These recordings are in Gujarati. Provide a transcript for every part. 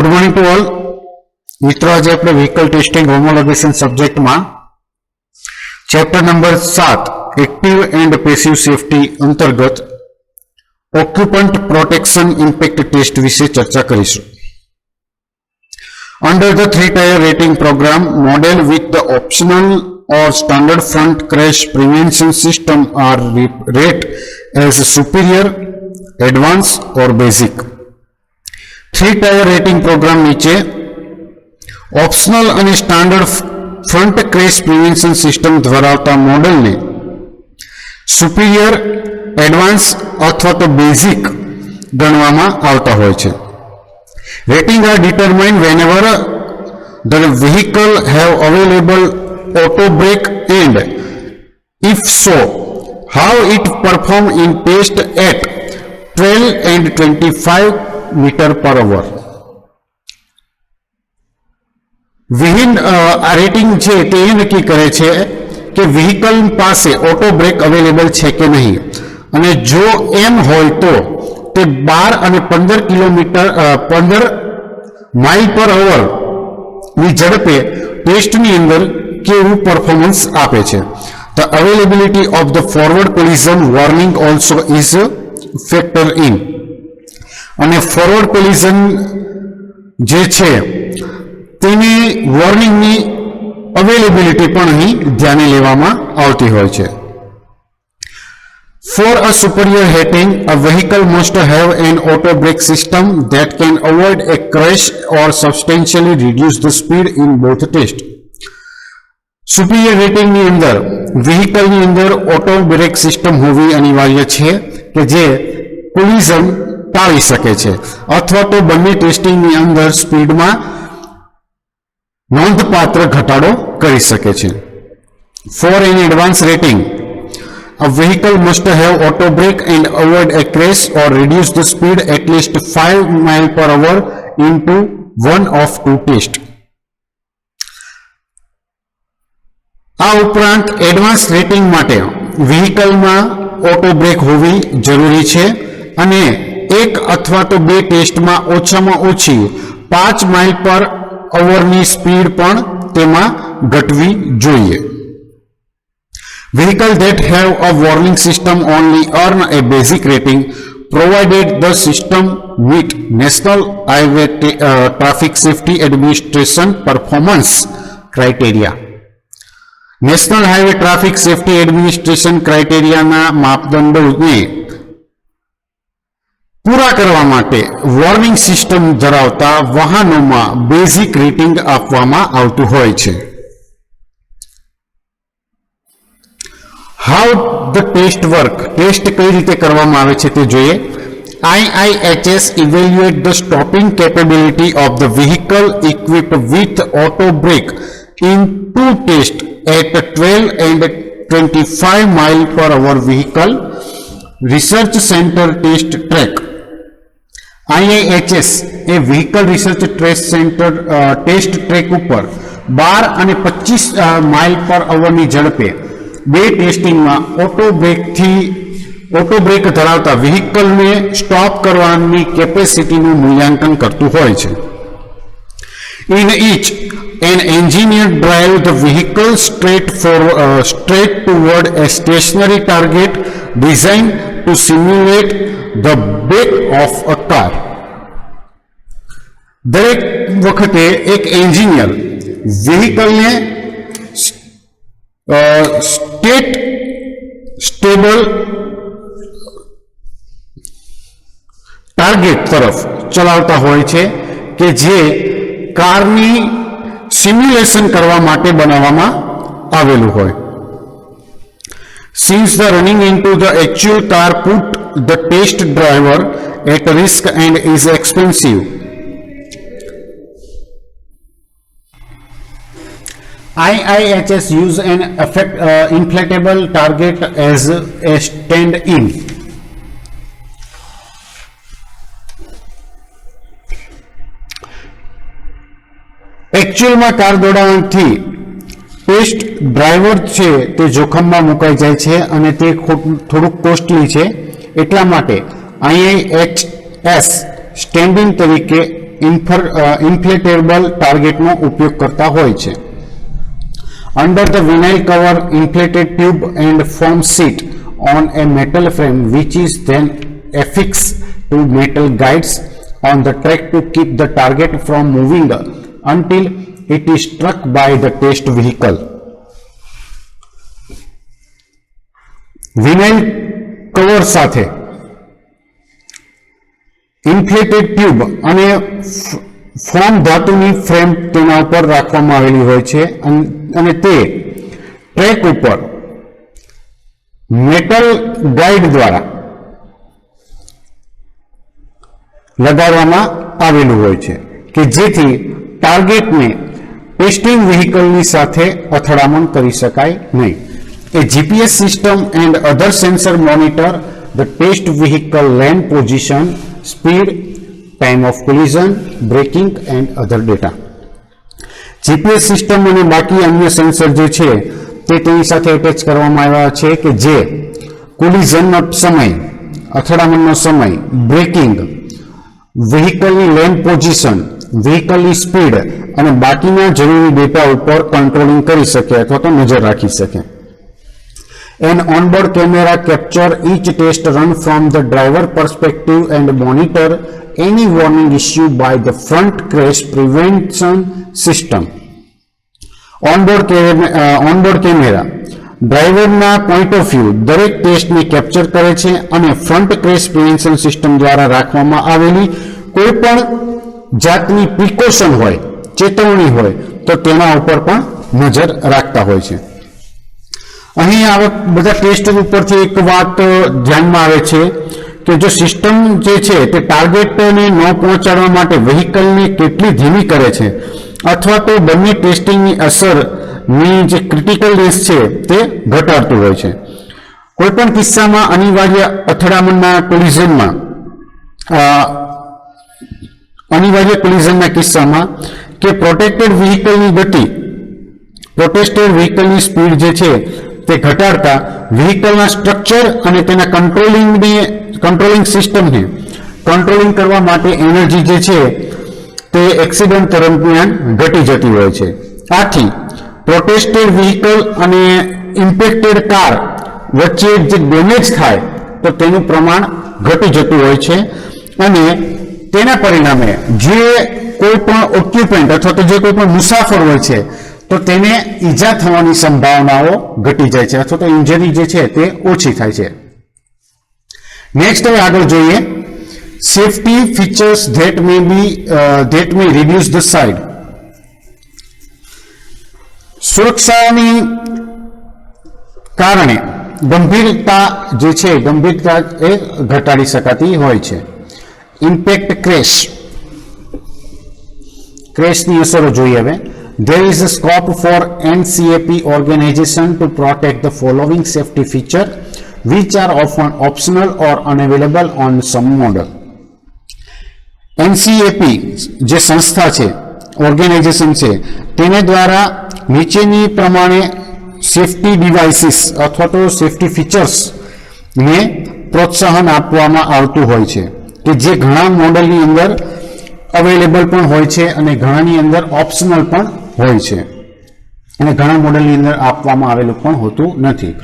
गुड मॉर्निंग टू ऑल मित्रों। आज આપણે વ્હીકલ ટેસ્ટિંગ હોમોલોગેશન સબ્જેક્ટમાં chapter number 7 active and passive safety અંતર્ગત ઓક્યુપન્ટ પ્રોટેક્શન ઇમ્પેક્ટ ટેસ્ટ વિશે ચર્ચા કરીશું. Under the 3-tier rating program, model with the optional or standard front crash prevention system are rated as superior, advanced or basic. 3-tier rating program नीचे ऑप्शनल અને standard front crash prevention system ધરાવતા મોડેલને સુપીરિયર, એડવાન્સ અથવા તો બેઝિક ગણવામાં આવતા હોય છે. Rating are determined whenever the vehicle have available auto brake and if so how it perform in test at 12 and 25 meter per hour. વિહીન આ રેટિંગ છે તે એ નક્કી કરે છે કે વ્હીકલ પાસે ઓટો બ્રેક અવેલેબલ છે કે નહીં, અને જો એમ હોય તો તે 12 અને 15 કિલોમીટર 15 માઇલ પર અવર ની ઝડપે ટેસ્ટની અંદર કેવું પરફોર્મન્સ આપે છે. The availability of the forward collision warning also is factor in. અને ફોરવર્ડ કોલિઝન જે છે તેની વોર્નિંગની અવેલેબિલિટી પણ અહીં ધ્યાને લેવામાં આવતી હોય છે. For a superior rating, a vehicle must have an auto brake system that can avoid a crash or substantially reduce the speed in both tests. Superior રેટિંગની અંદર વ્હીકલની અંદર ઓટો બ્રેક સિસ્ટમ હોવી અનિવાર્ય છે કે જે કોલિઝન ટાળી શકે છે અથવા તો બંને ટેસ્ટિંગની અંદર સ્પીડમાં નોંધપાત્ર ઘટાડો કરી શકે છે. For an advanced rating, a vehicle must have auto brake and avoid a crash or reduce the speed at least 5 miles per hour into one of two tests. આ ઉપરાંત એડવાન્સ રેટિંગ માટે વ્હીકલમાં ઓટો બ્રેક હોવી જરૂરી છે અને એક અથવા તો બે ટેસ્ટમાં ઓછામાં ઓછી 5 માઇલ પર અવરની સ્પીડ પણ તેમાં ઘટવી જોઈએ. Vehicle that have a warning system only earn a basic rating provided the system meet National Highway Traffic Safety Administration performance criteria. National highway traffic safety administration ક્રાઇટેરિયાના માપદંડોને પૂરા કરવા માટે વોર્નિંગ સિસ્ટમ ધરાવતા વાહનોમાં બેઝિક રેટિંગ આપવામાં આવતું હોય છે. How the test work, test કઈ રીતે કરવામાં આવે છે તે જોઈએ. IIHS evaluate the stopping capability of the vehicle equipped with auto brake in two tests at 12 and 25 mile per hour vehicle research center test track. IIHS એ vehicle research test centre test track ઉપર 12 અને 25 માઇલ પર અવરની ઝડપે બે ટેસ્ટિંગમાં ઓટો બ્રેક ધરાવતા વ્હીકલને સ્ટોપ કરવાની કેપેસિટીનું મૂલ્યાંકન કરતું હોય છે. In each, an engineer drive the vehicle straight toward a stationary target designed to simulate the back of a car. દરેક વખતે એક એન્જિનિયર વ્હીકલને સ્ટેબલ ટાર્ગેટ તરફ ચલાવતા હોય છે કે જે કારની સિમ્યુલેશન કરવા માટે બનાવવામાં આવેલું હોય. Since the running into the actual car put the test driver at risk and is expensive, IIHS use an inflatable target as a stand-in. એકચ્યુઅલમાં કાર દોડાવવાથી ટેસ્ટ ડ્રાઈવર છે તે જોખમમાં મુકાઈ જાય છે અને તે થોડુંક કોસ્ટલી છે, એટલા માટે IIHS સ્ટેન્ડિંગ તરીકે ઇન્ફ્લેટેબલ ટાર્ગેટનો ઉપયોગ કરતા હોય છે. Under the vinyl cover, inflated tube and foam sit on a metal frame which is then affixed to metal guides on the track to keep the target from moving until it is struck by the test vehicle. Vinyl cover સાથે ઇન્ફ્લેટેડ ટ્યુબ અને ફોમ ધાતુની ફ્રેમ તેના ઉપર રાખવામાં આવેલી હોય છે અને તે ટ્રેક ઉપર મેટલ ગાઈડ દ્વારા લગાડવામાં આવેલું હોય છે કે જેથી ટાર્ગેટને ટેસ્ટિંગ વ્હીકલની સાથે અથડામણ કરી શકાય નહીં. A GPS system and other sensor monitor the test vehicle lane position, speed, time of collision, braking and other data. GPS system અને બાકી અન્ય સેન્સર જે છે તે તેની સાથે એટેચ કરવામાં આવ્યા છે કે જે કોલિઝનનો સમય, અથડામણનો સમય, બ્રેકિંગ, વ્હીકલની લેન પોઝિશન, વ્હીકલની સ્પીડ અને બાકીના જરૂરી ડેટા ઉપર કંટ્રોલિંગ કરી શકે અથવા તો નજર રાખી શકે. An onboard camera capture each test run from the driver perspective and monitor any warning issued by the front crash prevention system. Onboard camera ડ્રાઈવરના પોઈન્ટ ઓફ વ્યૂ દરેક ટેસ્ટને કેપ્ચર કરે છે અને ફ્રન્ટ ક્રેશ પ્રિવેન્શન સિસ્ટમ દ્વારા રાખવામાં આવેલી કોઈ પણ જાતની પ્રિકોશન હોય, ચેતવણી હોય તો તેના ઉપર પણ નજર રાખતા હોય છે. અહીં આ બધા ટેસ્ટ ઉપરથી એક વાત ધ્યાનમાં આવે છે કે જો સિસ્ટમ જે છે તે ટાર્ગેટને ન પહોંચાડવા માટે વ્હીકલને કેટલી ધીમી કરે છે અથવા તો બંને ટેસ્ટિંગની અસરની જે ક્રિટિકલ રેસ છે તે ઘટાડતું હોય છે. કોઈપણ કિસ્સામાં અનિવાર્ય અથડામણના કોલિઝનના કિસ્સામાં કે પ્રોટેસ્ટેડ વ્હીકલની સ્પીડ જે છે તે ઘટાડતા વ્હીકલના સ્ટ્રક્ચર અને તેના કંટ્રોલિંગ સિસ્ટમને કંટ્રોલિંગ કરવા માટે એનર્જી જે છે તે એક્સિડન્ટ દરમિયાન ઘટી જતી હોય છે. આથી પ્રોટેસ્ટેડ વ્હીકલ અને ઇમ્પેક્ટેડ કાર વચ્ચે જે ડેમેજ થાય તો તેનું પ્રમાણ ઘટી જતું હોય છે અને તેના પરિણામે જે કોઈ પણ ઓક્યુપન્ટ અથવા તો જે કોઈ પણ મુસાફર હોય છે તો તેને ઈજા થવાની સંભાવનાઓ ઘટી જાય છે અથવા તો ઇન્જરી જે છે તે ઓછી થાય છે. નેક્સ્ટ હવે આગળ જોઈએ safety features that may reduce the side. સુરક્ષાની કારણે ગંભીરતા એ ઘટાડી શકાતી હોય છે. ઇમ્પેક્ટ ક્રેશની અસરો જોઈએ હવે. There is a scope for NCAP organization to protect the following safety features, which are often optional or unavailable on some model. NCAP જે સંસ્થા છે, ઓર્ગેનાઇઝેશન છે, તેને દ્વારા નીચેની પ્રમાણે સેફટી ડિવાઇસીસ અથવા તો સેફટી ફીચર્સને પ્રોત્સાહન આપવામાં આવતું હોય છે કે જે ઘણા મોડલની અંદર અવેલેબલ પણ હોય છે અને ઘણાની અંદર ઓપ્શનલ પણ હોય છે અને ઘણા મોડલની અંદર આપવામાં આવેલું પણ હોતું નથી.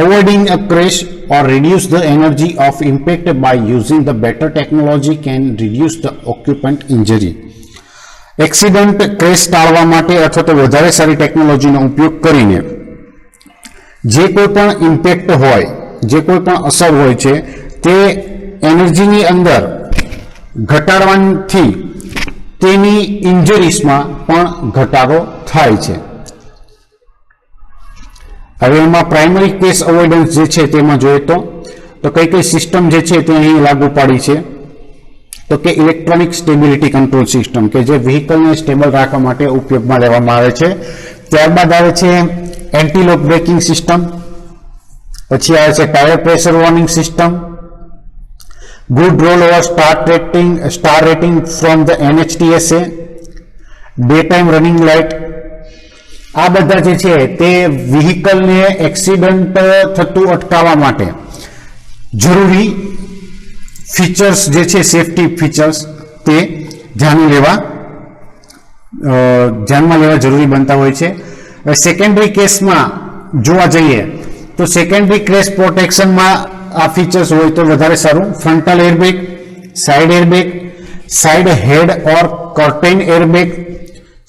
Avoiding a crash or reduce the energy of impact by using the better technology can reduce the occupant injury. Accident crash ટાળવા માટે અથવા તો વધારે સારી ટેકનોલોજીનો ઉપયોગ કરીને જે કોઈ પણ ઇમ્પેક્ટ હોય, જે કોઈ પણ અસર હોય છે તે એનર્જીની અંદર ઘટાડવાથી તેની ઇન્જરીસમાં પણ ઘટાડો થાય છે. હવે એમાં પ્રાઇમરી કેસ અવોઇડન્સ જે છે તેમાં જોઈએ તો કઈ કઈ સિસ્ટમ જે છે તે અહીં લાગુ પાડી છે તો કે ઇલેક્ટ્રોનિક સ્ટેબિલિટી કંટ્રોલ સિસ્ટમ કે જે વ્હીકલને સ્ટેબલ રાખવા માટે ઉપયોગમાં લેવામાં આવે છે. ત્યારબાદ આવે છે એન્ટી લોક બ્રેકિંગ સિસ્ટમ, પછી આવે છે tyre pressure warning system, good roll over star rating from the NHTSA, daytime running light. આ બધા જે છે તે વ્હીકલને એક્સિડન્ટ થતું અટકાવવા માટે જરૂરી ફીચર્સ જે છે સેફટી ફીચર્સ તે ધ્યાનમાં લેવા જરૂરી બનતા હોય છે. સેકન્ડરી કેસમાં જોવા જઈએ તો સેકન્ડરી ક્રેશ પ્રોટેક્શનમાં આ ફીચર્સ હોય તો વધારે સારું. Frontal airbag, side head or curtain airbag,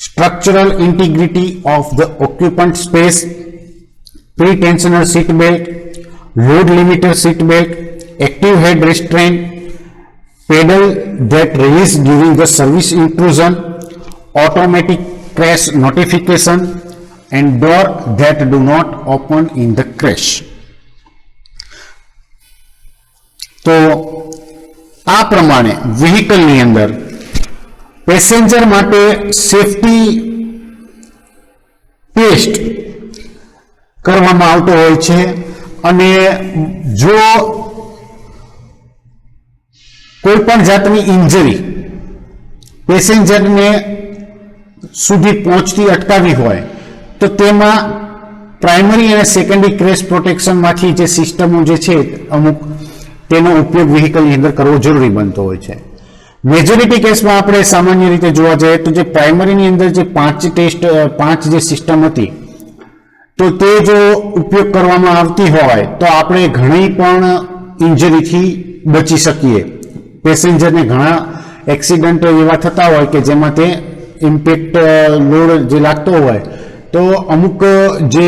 structural integrity of the occupant space, pre-tensioner seat belt, load limiter seat belt, active head restraint, pedal that release during the service intrusion, automatic crash notification, and door that do not open in the crash. તો આ પ્રમાણે વ્હીકલની અંદર પેસેન્જર માટે સેફટી ટેસ્ટ કરવામાં આવતો હોય છે અને જો કોઈ પણ જાતની ઇન્જરી પેસેન્જરને સુધી પહોંચતી અટકાવી હોય તો તેમાં પ્રાઇમરી અને સેકન્ડરી ક્રેશ પ્રોટેક્શનમાંથી જે સિસ્ટમો જે છે અમુક તેનો ઉપયોગ વ્હીકલની અંદર કરવો જરૂરી બનતો હોય છે. મેજોરિટી કેસમાં આપણે સામાન્ય રીતે જોવા જઈએ તો જે પ્રાઇમરીની અંદર જે 5 જે સિસ્ટમ હતી તો તે જો ઉપયોગ કરવામાં આવતી હોય તો આપણે ઘણી પણ ઇન્જરીથી બચી શકીએ. પેસેન્જરને ઘણા એક્સિડન્ટ એવા થતા હોય કે જેમાં તે ઇમ્પેક્ટ લોડ જે લાગતો હોય તો અમુક જે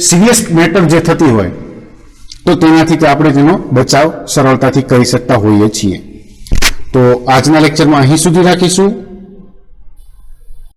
સિરિયસ મેટર જે થતી હોય તો તેનાથી આપણે તેનો બચાવ સરળતાથી કરી શકતા હોઈએ છીએ. તો આજના લેક્ચરમાં અહીં સુધી રાખીશું.